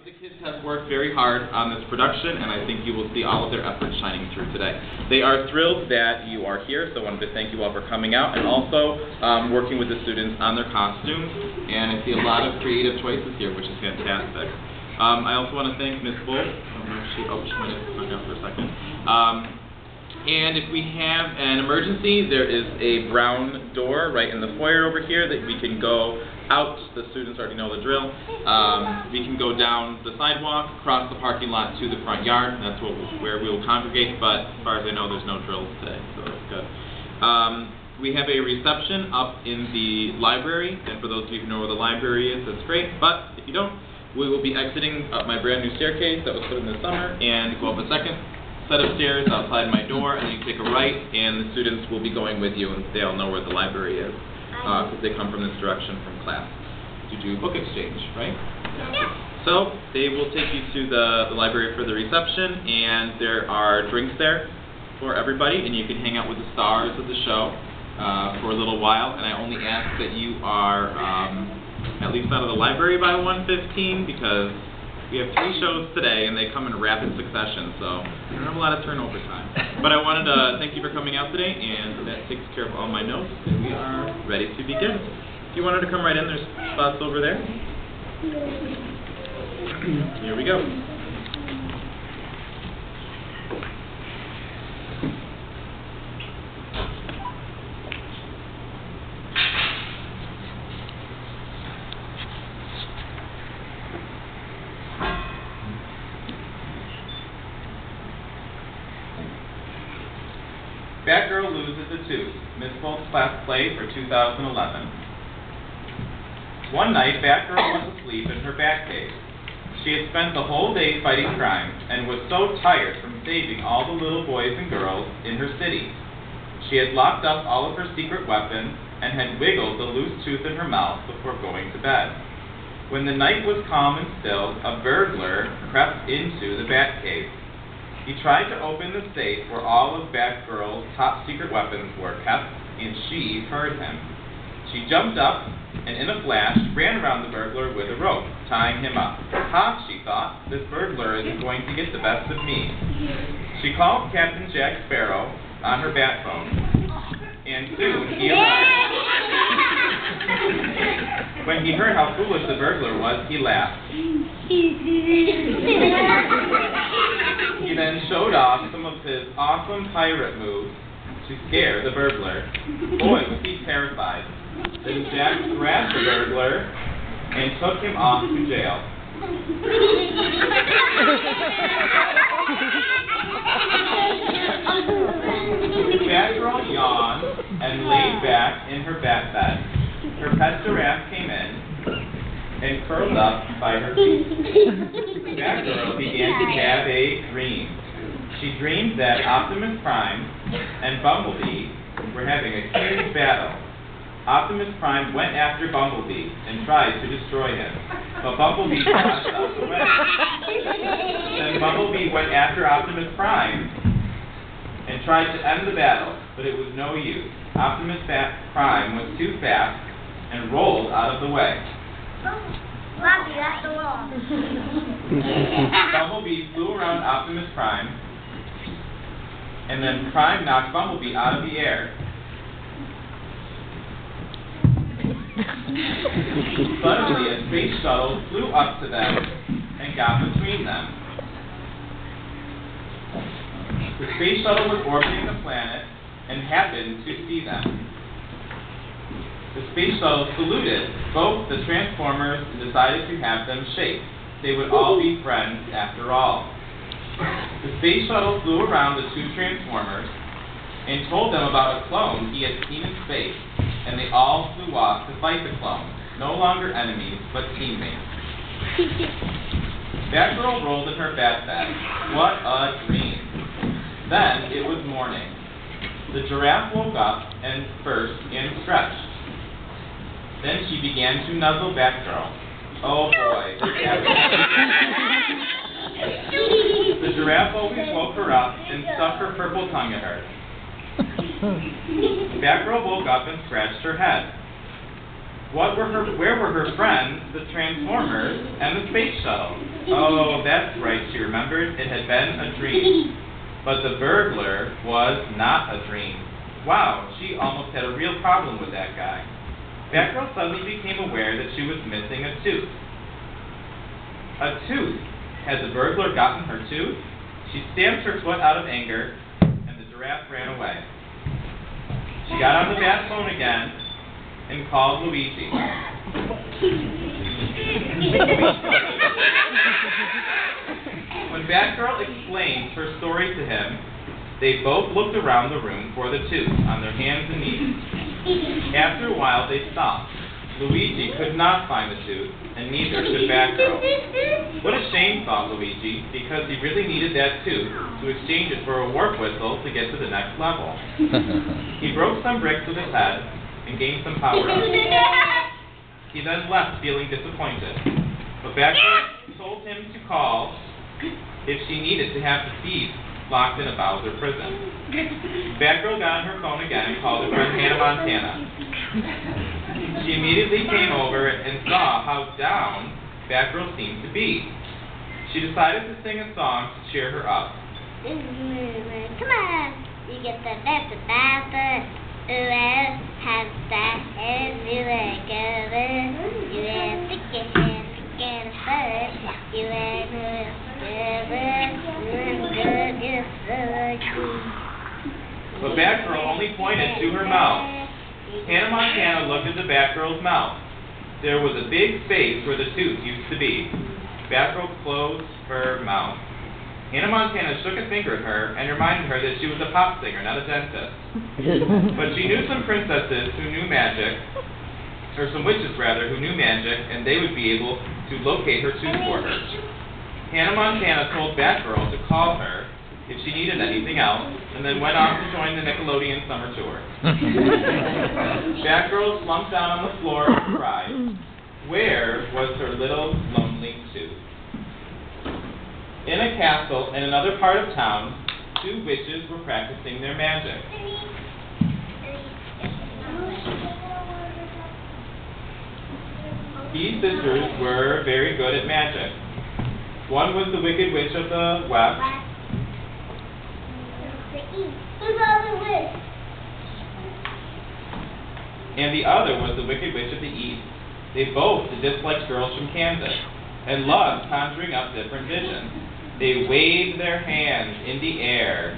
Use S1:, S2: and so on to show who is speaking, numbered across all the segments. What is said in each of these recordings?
S1: But the kids have worked very hard on this production, and I think you will see all of their efforts shining through today. They are thrilled that you are here, so I wanted to thank you all for coming out, and also working with the students on their costumes. And I see a lot of creative choices here, which is fantastic. I also want to thank Ms. Bull. She might have hung out for a second. And if we have an emergency, there is a brown door right in the foyer over here that we can go out. The students already know the drill. We can go down the sidewalk, across the parking lot to the front yard, and that's where we will congregate, but as far as I know, there's no drills today, so that's good. We have a reception up in the library, and for those of you who know where the library is, that's great, but if you don't, we will be exiting up my brand new staircase that was put in this summer, and go up a second set of stairs outside my door, and then you take a right, and the students will be going with you, and they all know where the library is, because they come from this direction from class to do book exchange, right? Yeah. So they will take you to the library for the reception, and there are drinks there for everybody, and you can hang out with the stars of the show for a little while, and I only ask that you are at least out of the library by 1:15, because we have 3 shows today, and they come in rapid succession, so we don't have a lot of turnover time. But I wanted to thank you for coming out today, and that takes care of all my notes, and we are ready to begin. If you wanted to come right in, there's spots over there. Here we go. Batgirl Loses a Tooth, Miss Bolt's class play for 2011. One night, Batgirl was asleep in her Batcave. She had spent the whole day fighting crime, and was so tired from saving all the little boys and girls in her city. She had locked up all of her secret weapons, and had wiggled the loose tooth in her mouth before going to bed. When the night was calm and still, a burglar crept into the Batcave. He tried to open the safe where all of Batgirl's top secret weapons were kept, and she heard him. She jumped up, and in a flash, ran around the burglar with a rope, tying him up. Ha, she thought, this burglar isn't going to get the best of me. She called Captain Jack Sparrow on her bat phone, and soon he arrived. When he heard how foolish the burglar was, he laughed. He then showed off some of his awesome pirate moves to scare the burglar. Boy, was he terrified. Then Jack grabbed the burglar and took him off to jail. Batgirl yawned and laid back in her bat bed. Her pet giraffe came in and curled up by her feet. Batgirl began to have a dream. She dreamed that Optimus Prime and Bumblebee were having a huge battle. Optimus Prime went after Bumblebee and tried to destroy him, but Bumblebee dodged out of the way. Then Bumblebee went after Optimus Prime and tried to end the battle, but it was no use. Optimus Prime was too fast and rolled out of the way.
S2: Robbie, that's the wall.
S1: Bumblebee flew around Optimus Prime, and then Prime knocked Bumblebee out of the air. Suddenly, a space shuttle flew up to them and got between them. The space shuttle was orbiting the planet and happened to see them. The space shuttle saluted both the Transformers and decided to have them shake. They would all be friends after all. The space shuttle flew around the 2 Transformers and told them about a clone he had seen in space, and they all flew off to fight the clone. No longer enemies, but teammates. Batgirl rolled in her bat bed. What a dream. Then it was morning. The giraffe woke up and first and stretched. Then she began to nuzzle Batgirl. Oh boy. The giraffe always woke her up and stuck her purple tongue at her. Batgirl woke up and scratched her head. Where were her friends, the Transformers, and the space shuttle? Oh, that's right, she remembered. It had been a dream. But the burglar was not a dream. Wow, she almost had a real problem with that guy. Batgirl suddenly became aware that she was missing a tooth. A tooth? Had the burglar gotten her tooth? She stamped her foot out of anger, and the giraffe ran away. She got on the bat phone again and called Luigi. When Batgirl explained her story to him, they both looked around the room for the tooth on their hands and knees. After a while, they stopped. Luigi could not find the tooth, and neither could Batgirl. What a shame, thought Luigi, because he really needed that tooth to exchange it for a warp whistle to get to the next level. He broke some bricks with his head and gained some power-ups. He then left feeling disappointed. But Batgirl told him to call if she needed to have the thieves locked in a Bowser prison. Batgirl got on her phone again and called her friend Hannah Montana. She immediately came over and saw how down Batgirl seemed to be. She decided to sing a song to cheer her up.
S2: Come on, you get the best of that. Whoever has that and you let go of it. You have to get him to get a bird. You let her
S1: But Batgirl only pointed to her mouth. Hannah Montana looked at the Batgirl's mouth. There was a big space where the tooth used to be. Batgirl closed her mouth. Hannah Montana shook a finger at her and reminded her that she was a pop singer, not a dentist. But she knew some princesses who knew magic, or some witches rather, who knew magic, and they would be able to locate her tooth for her. Hannah Montana told Batgirl to call her if she needed anything else, and then went off to join the Nickelodeon summer tour. Batgirl slumped down on the floor and cried. Where was her little lonely tooth? In a castle in another part of town, two witches were practicing their magic. These sisters were very good at magic. One was the Wicked Witch of the West. And the other was the Wicked Witch of the East. They both disliked girls from Kansas and loved conjuring up different visions. They waved their hands in the air,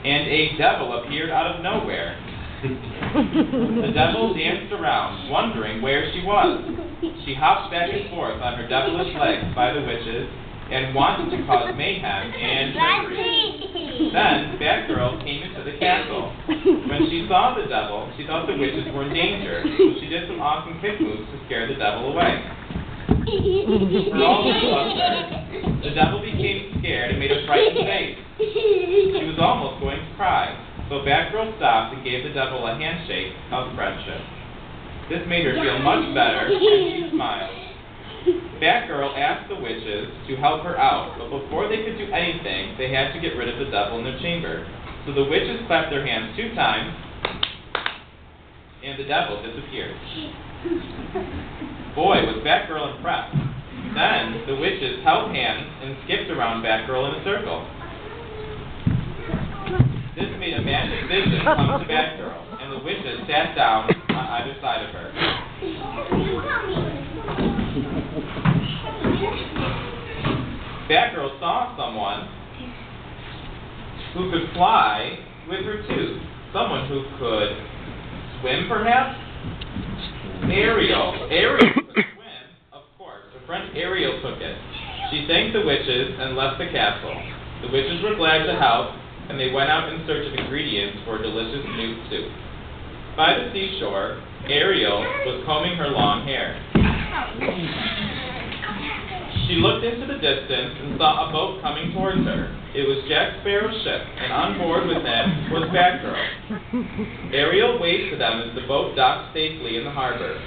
S1: and a devil appeared out of nowhere. The devil danced around, wondering where she was. She hopped back and forth on her devilish legs by the witches and wanted to cause mayhem and misery. Then Batgirl came into the castle. When she saw the devil, she thought the witches were in danger, so she did some awesome kick moves to scare the devil away. The devil became scared and made a frightened face. He was almost going to cry, so Batgirl stopped and gave the devil a handshake of friendship. This made her feel much better, and she smiled. Batgirl asked the witches to help her out, but before they could do anything, they had to get rid of the devil in their chamber. So the witches clapped their hands 2 times, and the devil disappeared. Boy, was Batgirl impressed. Then the witches held hands and skipped around Batgirl in a circle. This made a magic vision come to Batgirl, and the witches sat down on either side of her. Batgirl saw someone who could fly with her tooth. Someone who could swim, perhaps? Ariel. Ariel could swim, of course. Her friend Ariel took it. She thanked the witches and left the castle. The witches were glad to help, and they went out in search of ingredients for a delicious new soup. By the seashore, Ariel was combing her long hair. She looked into the distance and saw a boat coming towards her. It was Jack Sparrow's ship, and on board with them was Batgirl. Ariel waved to them as the boat docked safely in the harbor.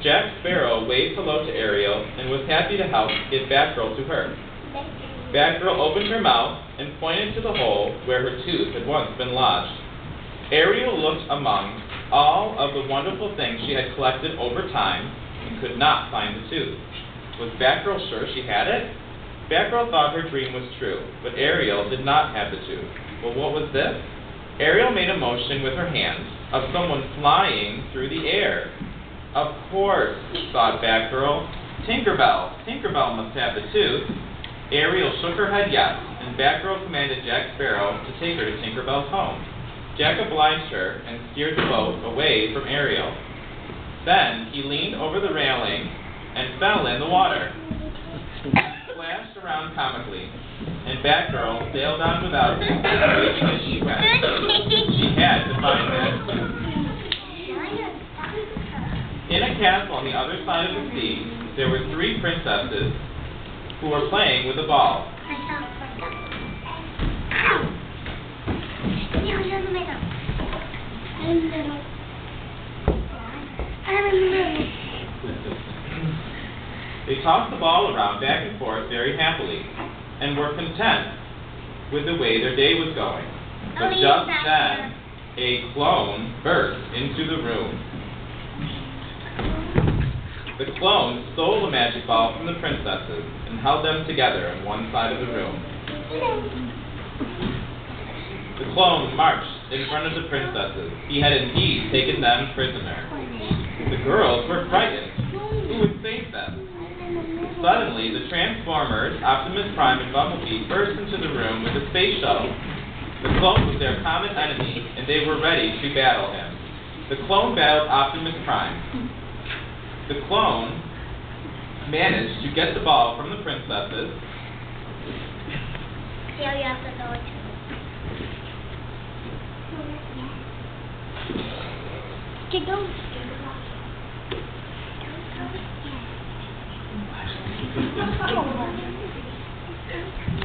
S1: Jack Sparrow waved hello to Ariel and was happy to help get Batgirl to her. Batgirl opened her mouth and pointed to the hole where her tooth had once been lodged. Ariel looked among all of the wonderful things she had collected over time and could not find the tooth. Was Batgirl sure she had it? Batgirl thought her dream was true, but Ariel did not have the tooth. Well, what was this? Ariel made a motion with her hands of someone flying through the air. Of course, thought Batgirl. Tinkerbell must have the tooth. Ariel shook her head yes, and Batgirl commanded Jack Sparrow to take her to Tinkerbell's home. Jack obliged her and steered the boat away from Ariel. Then he leaned over the railing and fell in the water. Splashed around comically, and Batgirl sailed on without him, waving as she went. She had to find that tooth. In a castle on the other side of the sea, there were 3 princesses who were playing with a ball. They tossed the ball around back and forth very happily, and were content with the way their day was going. But just then, a clone burst into the room. The clone stole the magic ball from the princesses and held them together on one side of the room. The clone marched in front of the princesses. He had indeed taken them prisoner. The girls were frightened. Who would save them? Suddenly, the Transformers, Optimus Prime and Bumblebee burst into the room with a space shuttle. The clone was their common enemy, and they were ready to battle him. The clone battled Optimus Prime. The clone managed to get the ball from the princesses.
S2: See how you have to go to.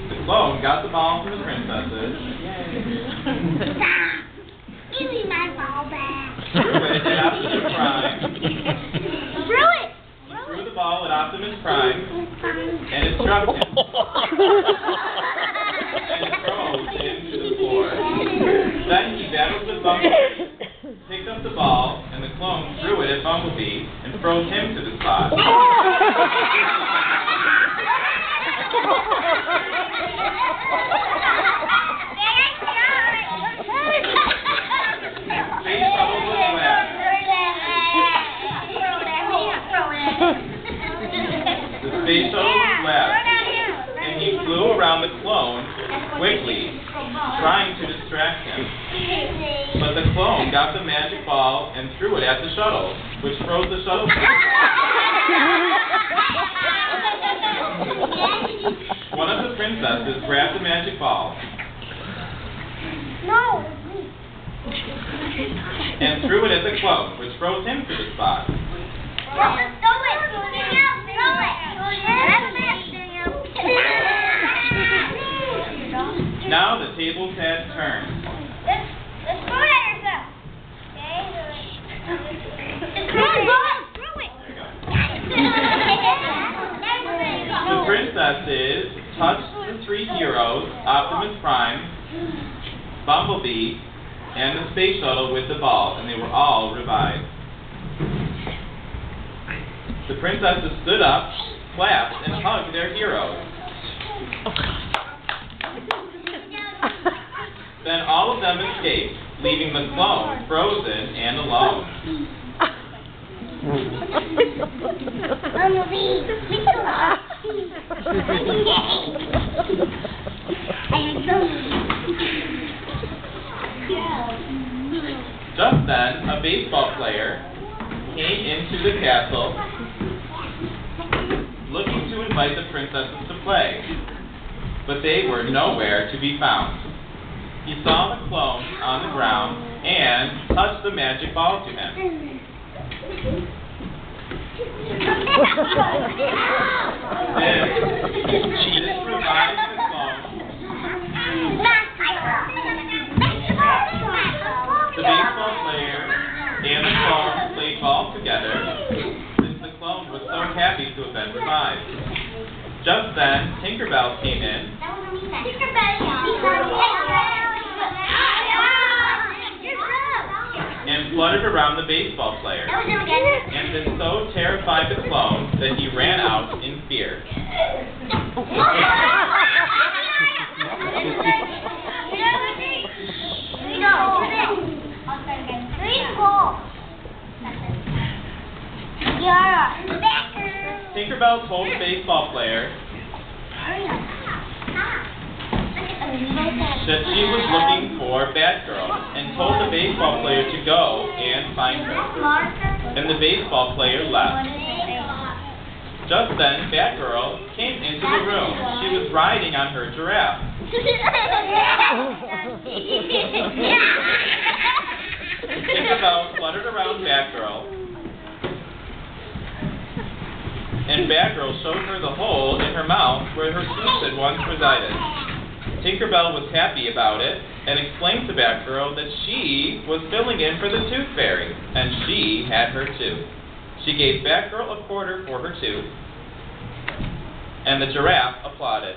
S1: The clone got the ball from the princesses.
S2: Give me my ball back.
S1: Threw it at Optimus Prime.
S2: Threw it.
S1: Threw the ball at Optimus Prime, and it struck him. And it froze into the floor. Then he battled with Bumblebee, picked up the ball, and the clone threw it at Bumblebee and froze him to the spot. The space shuttle was left, and he flew around the clone quickly, trying to distract him. But the clone got the magic ball and threw it at the shuttle, which froze the shuttle. One of the princesses grabbed the magic ball and threw it at the clone, which froze him to the spot. Now the tables had turned.
S2: Let's throw it at yourself.
S1: The princesses touched the 3 heroes, Optimus Prime, Bumblebee, and the space shuttle with the ball, and they were all revived. The princesses stood up, clapped, and hugged their heroes. Then all of them escaped, leaving the clone frozen and alone. Just then, a baseball player came into the castle, looking to invite the princesses to play, but they were nowhere to be found. He saw the clone on the ground and touched the magic ball to him. This revived the clone. The baseball player and the clone played ball together, since the clone was so happy to have been revived. Just then, Tinkerbell came in and fluttered around the baseball player, and then so terrified the clone that he ran out in fear. Tinkerbell told the baseball player that she was looking for Batgirl, and told the baseball player to go and find her. And the baseball player left. Just then, Batgirl came into the room. She was riding on her giraffe. Tinkerbell fluttered around Batgirl, and Batgirl showed her the hole in her mouth where her tooth had once resided. Tinkerbell was happy about it, and explained to Batgirl that she was filling in for the Tooth Fairy, and she had her tooth. She gave Batgirl a quarter for her tooth, and the giraffe applauded.